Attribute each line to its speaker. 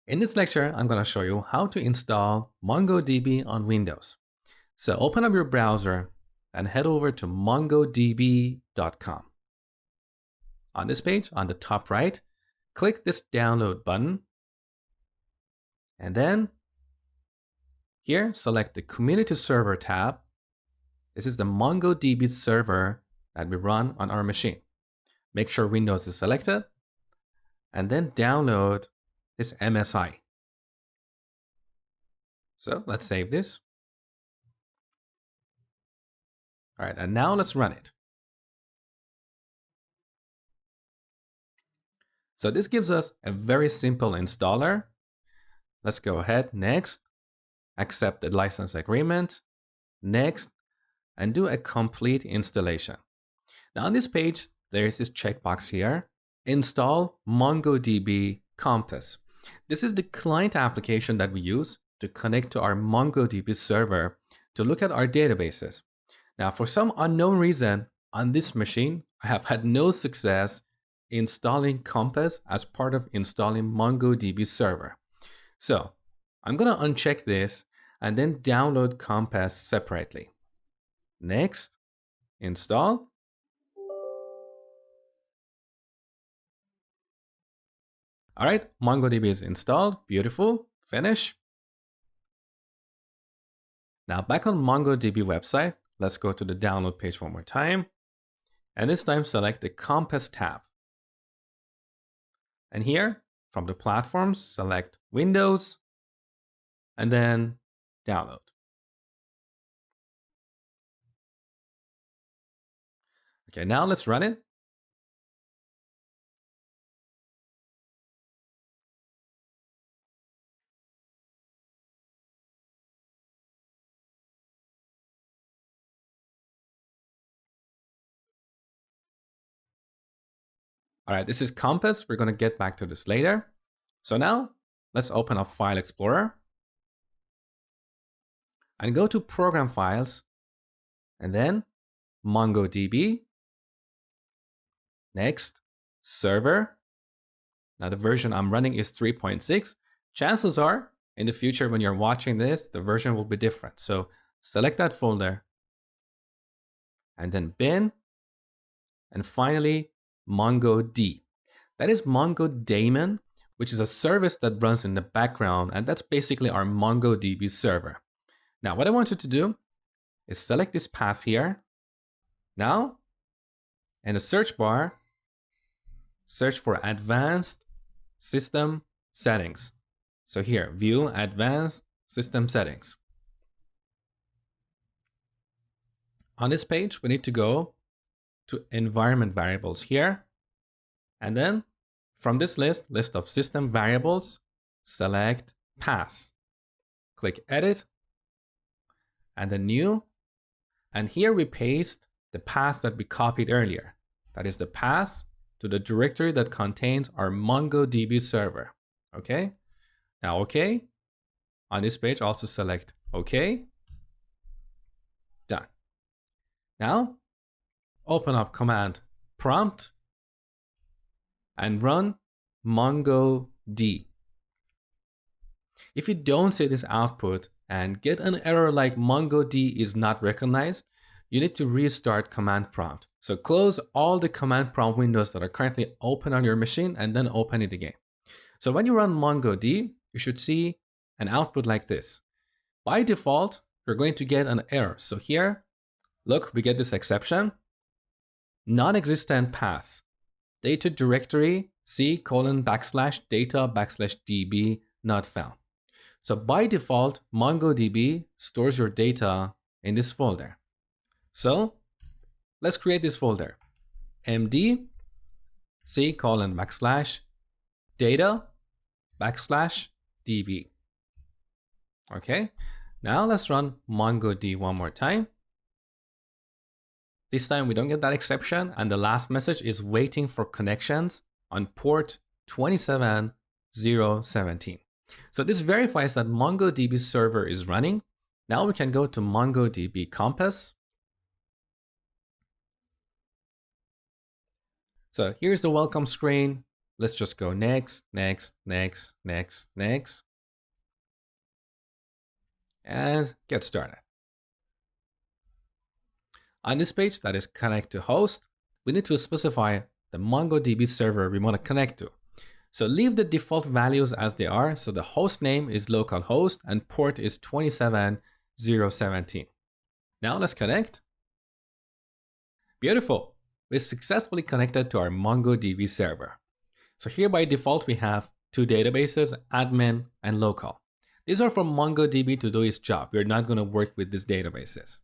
Speaker 1: In this lecture, I'm going to show you how to install MongoDB on Windows. So open up your browser and head over to mongodb.com. On this page, on the top right, click this download button. And then here, select the Community Server tab. This is the MongoDB server that we run on our machine. Make sure Windows is selected. And then download this MSI. So let's save this. All right, and now let's run it. So this gives us a very simple installer. Let's go ahead, next, accept the license agreement, next, and do a complete installation. Now on this page, there is this checkbox here, install MongoDB Compass. This is the client application that we use to connect to our MongoDB server to look at our databases. Now, for some unknown reason, on this machine, I have had no success installing Compass as part of installing MongoDB server. So I'm going to uncheck this and then download Compass separately. Next, install. All right, MongoDB is installed. Beautiful. Finish. Now back on MongoDB website, let's go to the download page one more time. And this time select the Compass tab. And here, from the platforms, select Windows, and then download. Okay, now let's run it. All right, this is Compass. We're going to get back to this later. So now let's open up File Explorer and go to Program Files and then MongoDB. Next, Server. Now the version I'm running is 3.6. Chances are in the future when you're watching this, the version will be different. So select that folder and then bin, and finally MongoD. That is MongoDaemon, which is a service that runs in the background, and that's basically our MongoDB server. Now, what I want you to do is select this path here. Now, in the search bar, search for Advanced System Settings. So here, View Advanced System Settings. On this page, we need to go to environment variables here. And then from this list of system variables, select path. Click edit and then new. And here we paste the path that we copied earlier. That is the path to the directory that contains our MongoDB server. Okay. Now, okay. On this page, also select okay. Done. Now, open up command prompt and run mongod. If you don't see this output and get an error like mongod is not recognized, you need to restart command prompt. So close all the command prompt windows that are currently open on your machine and then open it again. So when you run mongod, you should see an output like this. By default, you're going to get an error. So here, look, we get this exception. Non-existent path, data directory c:\data\db not found. So by default, MongoDB stores your data in this folder. So let's create this folder, md c:\data\db. Okay, now let's run MongoD one more time. This time we don't get that exception, and the last message is waiting for connections on port 27017. So this verifies that MongoDB server is running. Now we can go to MongoDB Compass. So here's the welcome screen. Let's just go next, next, next, next, next, and get started. On this page that is connect to host, we need to specify the MongoDB server we want to connect to. So leave the default values as they are. So the host name is localhost and port is 27017. Now let's connect. Beautiful. We successfully connected to our MongoDB server. So here by default, we have two databases, admin and local. These are for MongoDB to do its job. We're not going to work with these databases.